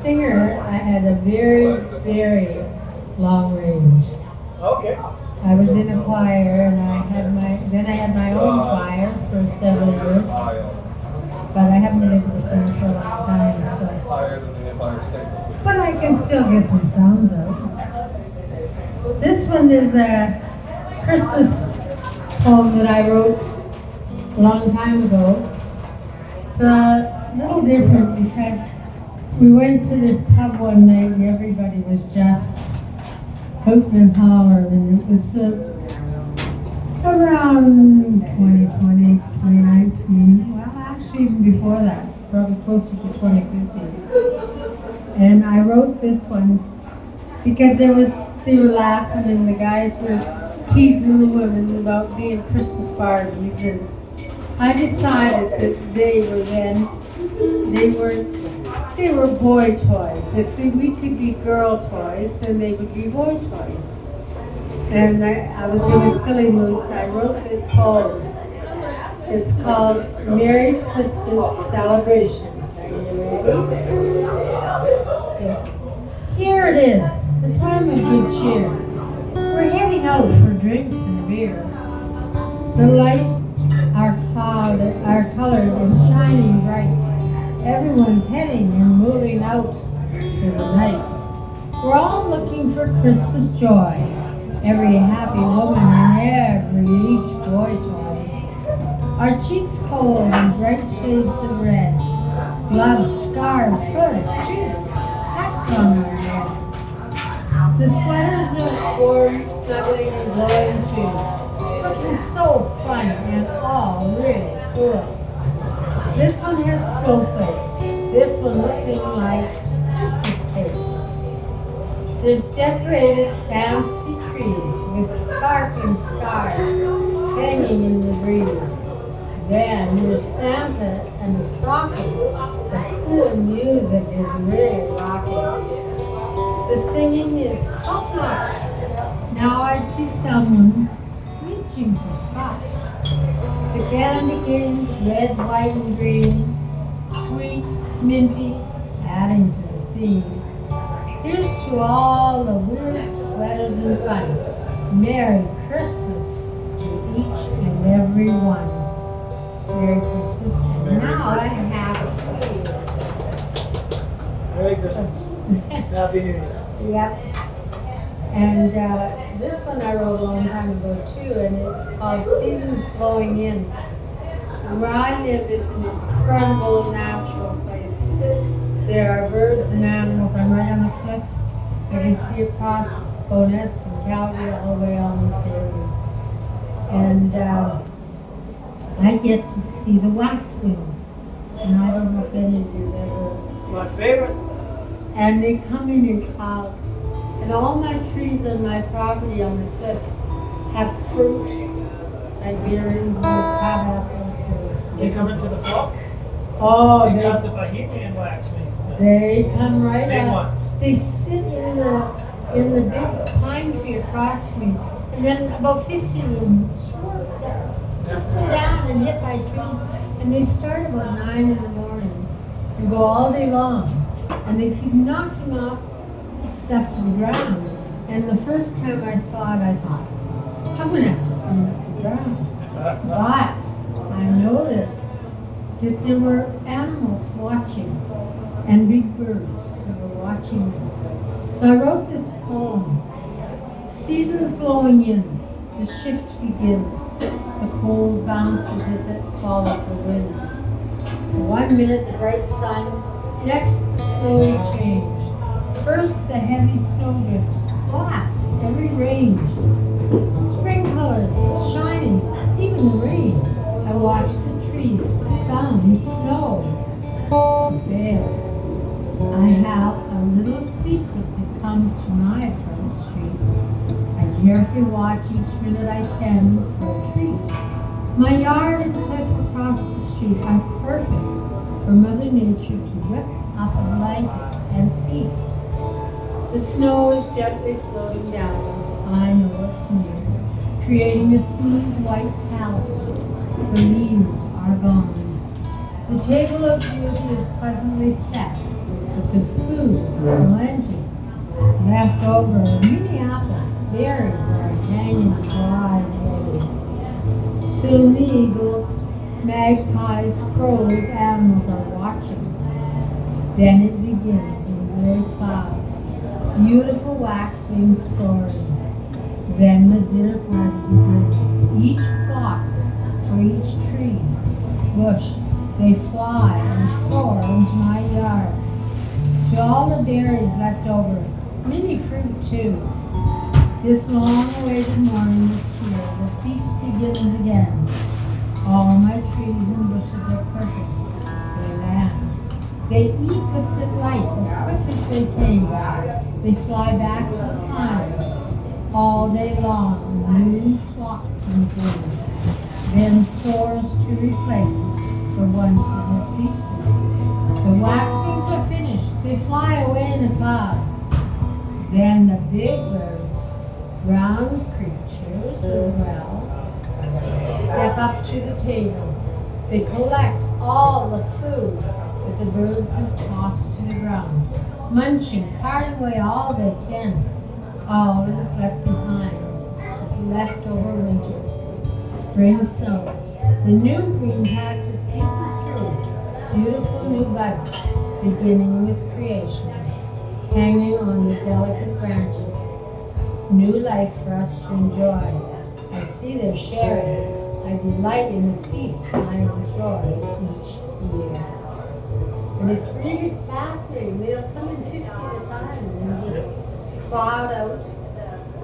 Singer, I had a very, very long range. Okay. I was in a choir, and I had my own choir for several years. But I haven't been able to sing for a long time, so. But I can still get some sounds out. This one is a Christmas poem that I wrote a long time ago. It's a little different because we went to this pub one night and everybody was just hooting and hollering, and it was around 2020, 2019. Well, actually even before that, probably closer to 2015. And I wrote this one because they were laughing and the guys were teasing the women about being Christmas Barbies, and I decided that they were boy toys. If we could be girl toys, then they would be boy toys. And I was in a silly mood, so I wrote this poem. It's called Merry Christmas Celebrations. Are you ready? Here it is, the time of good cheer. We're heading out for drinks and beer. The lights are colored and shining bright. Everyone's heading and moving out for the night. We're all looking for Christmas joy. Every happy woman and each boy toy. Our cheeks cold in bright shades of red. Gloves, scarves, hoods, streaks, hats on our heads. The sweaters are warm, snuggling and glowing too. Looking so fun and all really cool. This one has snowflakes. This one looking like Christmas cakes. There's decorated fancy trees with sparkling stars hanging in the breeze. Then there's Santa and the stocking. The cool music is really rocking. The singing is top notch. Now I see someone reaching for scotch. The candy canes, red, white, and green, sweet, minty, adding to the scene. Here's to all the weird sweaters and fun. Merry Christmas to each and every one. Merry Christmas. And now I have Merry Christmas. Happy New Year. Yep. And this one I wrote a long time ago too, and it's called Seasons Flowing In. And where I live is an incredible natural place. There are birds and animals. I'm right on the cliff. I can see across Bowness and Calgary all the way almost here. And I get to see the waxwings. And I don't know if any of you have ever. My favorite. And they come in clouds. And all my trees on my property on the cliff have fruit, like berries and crab-apples. They come into the flock? Oh, they got the Bohemian waxwings then. They come right Big up. ones. They sit in the big pine tree across from me, and then about 50 of them just go down and hit my tree. And they start about 9 in the morning and go all day long, and they keep knocking off stuff to the ground. And the first time I saw it, I thought, I'm going to have to clean up the ground. But I noticed that there were animals watching and big birds that were watching them. So I wrote this poem. Seasons blowing in, the shift begins. The cold bounces as it follows the winds. 1 minute the bright sun, next the snowy change. First the heavy snowdrift, last every range. Spring colors shining, even the rain. I watch the trees, some snow. There, I have a little secret that comes to my front street. I carefully watch each minute I can for a treat. My yard and cliff across the street are perfect for Mother Nature to whip up a blanket and feast. The snow is gently floating down. I know it's near, creating a smooth white palette. The leaves are gone. The table of beauty is pleasantly set, but the food blues, plenty. Left over Minneapolis, berries are hanging dry today. Soon the eagles, magpies, crows, animals are watching. Then it begins in gray clouds, beautiful wax-wings soaring. Then the dinner party begins. Each flock for each tree, bush, they fly and soar into my yard. To all the berries left over, mini fruit too. This long-awaited morning is here. The feast begins again. All my trees and bushes are perfect. They land. They eat with delight as quick as they came. They fly back to the pond. All day long, a new flock comes in. Then soars to replace the ones that have feasted. The waxwings are finished. They fly away in a cloud. Then the big birds, brown creatures as well, step up to the table. They collect all the food that the birds have tossed to the ground, munching, carting away all they can. All that is left behind is leftover winter. Spring snow. The new green patches peeping through. Beautiful new buds, beginning with creation, hanging on the delicate branches. New life for us to enjoy. I see their sharing. I delight in the feast I enjoy each year. And it's really fascinating. They'll come in 50 at a time and just cloud out.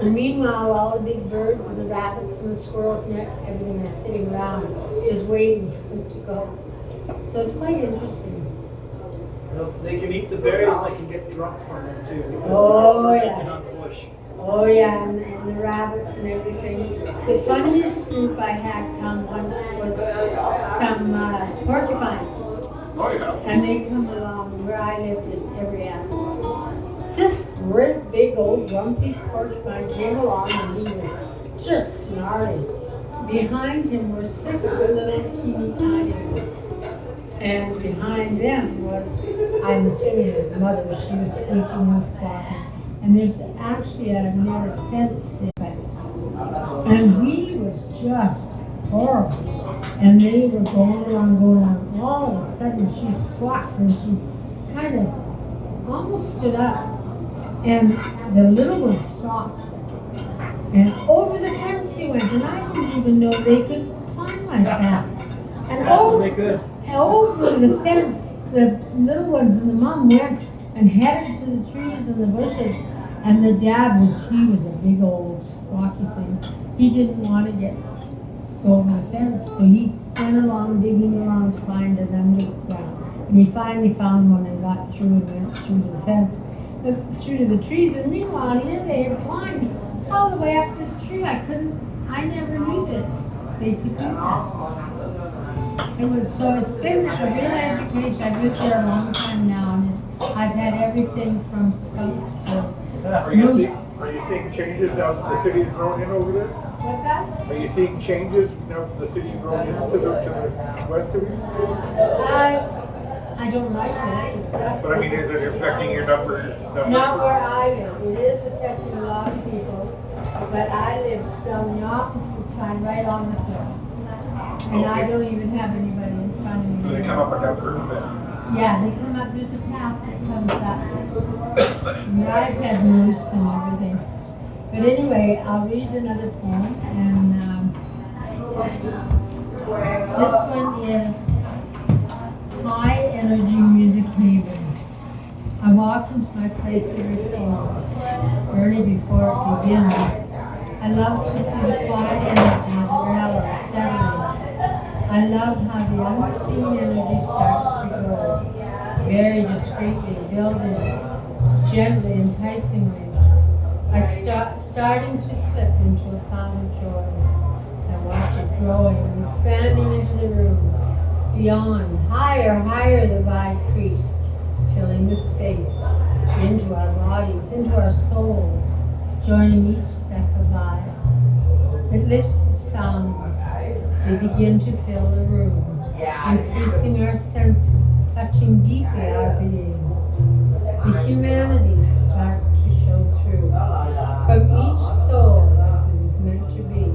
And meanwhile, all the big birds and the rabbits and the squirrels and everything are sitting around just waiting for them to go. So it's quite interesting. Well, they can eat the berries and they can get drunk from them too. Oh, yeah. It's not bush. Oh yeah, and the rabbits and everything. The funniest group I had come once was some porcupines. Oh, yeah. And they come along where I live just every hour. This great big old grumpy porcupine came along and he was just snarling. Behind him were 6 little teeny tiny ones. And behind them was, I'm assuming his mother, she was squeaking and squawking. And there's actually a near fence there. And he was just horrible. And they were going on. All of a sudden she squawked and she kind of almost stood up. And the little one stopped. And over the fence they went. And I didn't even know they could climb like that. And As fast as they could. over the fence, the little ones and the mom went and headed to the trees and the bushes. And the dad he was a big old squawky thing. He didn't want to go over the fence, so he went along digging around to find it underground. And he finally found one and got through and went through the fence, through to the trees. And meanwhile, here they had climbed all the way up this tree. I never knew that they could do that. It's been a real education. I've lived there a long time now, and I've had everything from skunks to Are you seeing changes now that the city's grown in over there? what's that? Are you seeing changes now that the city's grown into the west of you? I don't like it. It's less. But I mean, is it affecting your numbers? Not where I live. It is affecting a lot of people, but I live down the opposite side, right on the hill. And I don't even have anybody in front of me. Do they come up and down curves then? Yeah, they come up, there's a path that comes that way. And I've had moose and everything. But anyway, I'll read another poem, and this one is High Energy Music Haven. I walk into my place every day, early before it begins. I love to see the quiet energy of the mellow settling. I love how the unseen energy starts to grow, very discreetly, building, gently, enticingly. Starting to slip into a fountain of joy. I watch it growing and expanding into the room. Beyond, higher the vibe creeps, filling the space, into our bodies, into our souls, joining each speck of life. It lifts the sounds. They begin to fill the room, increasing our senses, touching deeply our being. the humanities start to show through. From each soul as it is meant to be,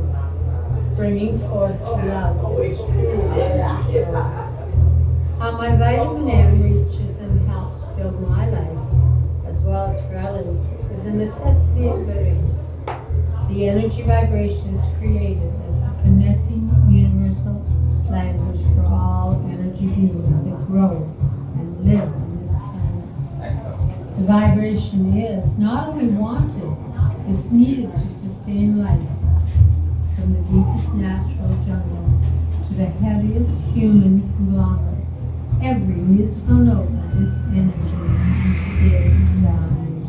bringing forth the love that is truly meant to show. How my vitamin M reaches and helps build my life, as well as for others, is a necessity of living. The energy vibration is created as the connecting universal language for all energy beings that grow and live on this planet. The vibration is not only wanted, it's needed to sustain life. From the deepest natural jungle to the heaviest human conglomerate, every musical note of this energy is valued.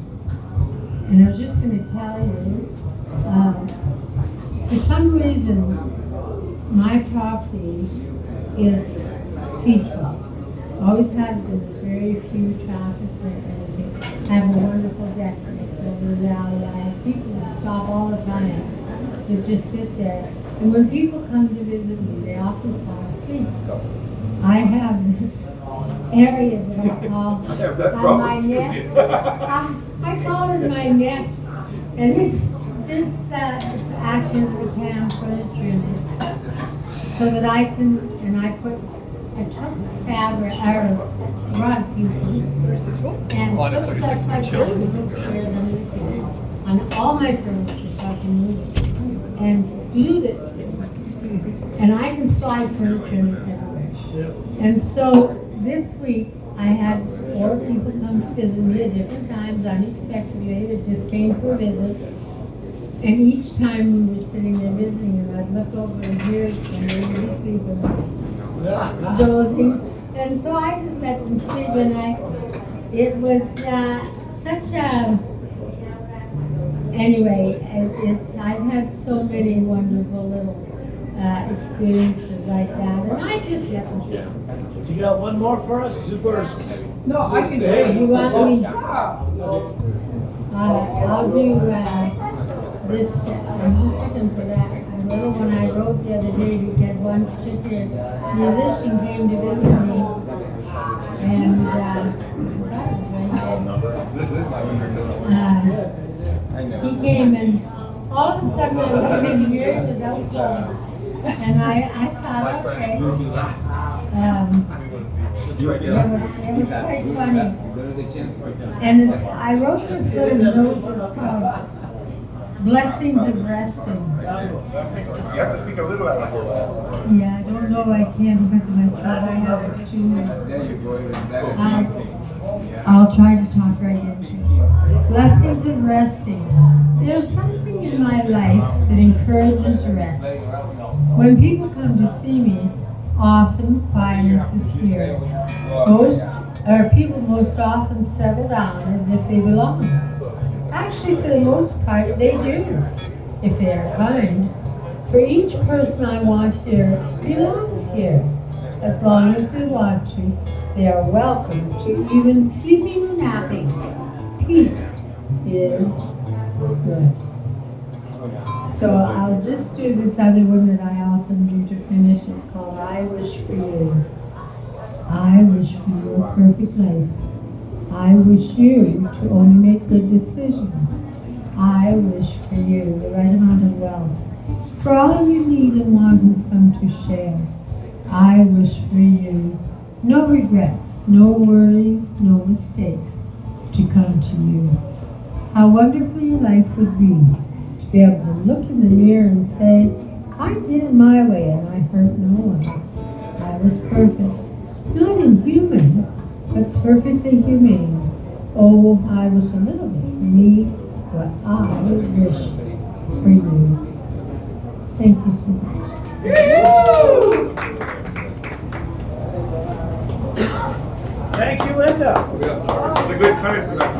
And I was just going to tell you, for some reason, my property is peaceful. Always has been. There's very few traffic or anything. I have a wonderful deck next over the valley. I have people that stop all the time that just sit there. And when people come to visit me, they often fall asleep. I have this area that I call my nest. I call it my nest. And it's this actually the camp furniture in it. So that I can, and I took fabric, or rug pieces, and put stuff like this on all my furniture so I can move it. And glued it to. And I can slide furniture in it everywhere. And so this week I had 4 people come to visit me at different times, unexpectedly. They just came for a visit. And each time we were sitting there visiting, and I'd look over and hear it, and they would be sleeping, dozing. And so I just let them sleep, and it was such a, anyway, I've had so many wonderful little experiences like that, and I just let them sleep. You got one more for us? Supers. No, I can Do you want me? I'll do this. I'm just looking for that little one I wrote the other day because one particular musician came to visit me, and This is my he came, and all of a sudden I was coming here without phone, and I thought, okay. It was quite funny. And I wrote this little note called Blessings of Resting. You have to speak a little out of Yeah, I don't know, I can't because of my throat. I have 2 minutes. I'll try to talk right in. Blessings of resting. There's something in my life that encourages rest. When people come to see me, often quietness is here. People most often settle down as if they belong. Actually, for the most part, they do, if they are kind. For each person I want here belongs here. As long as they want to, they are welcome to even sleeping or napping. Peace is good. So I'll just do this other one that I often do to finish. It's called I Wish for You. I wish for you a perfect life. I wish you to only make good decisions. I wish for you the right amount of wealth. For all you need and want and some to share. I wish for you no regrets, no worries, no mistakes to come to you. How wonderful your life would be to be able to look in the mirror and say, I did it my way and I hurt no one. I was perfect. Not inhuman, but perfectly humane. Oh, I wish a little bit for me what I wish for you. Thank you so much. Thank you, Linda. It's a good time for that.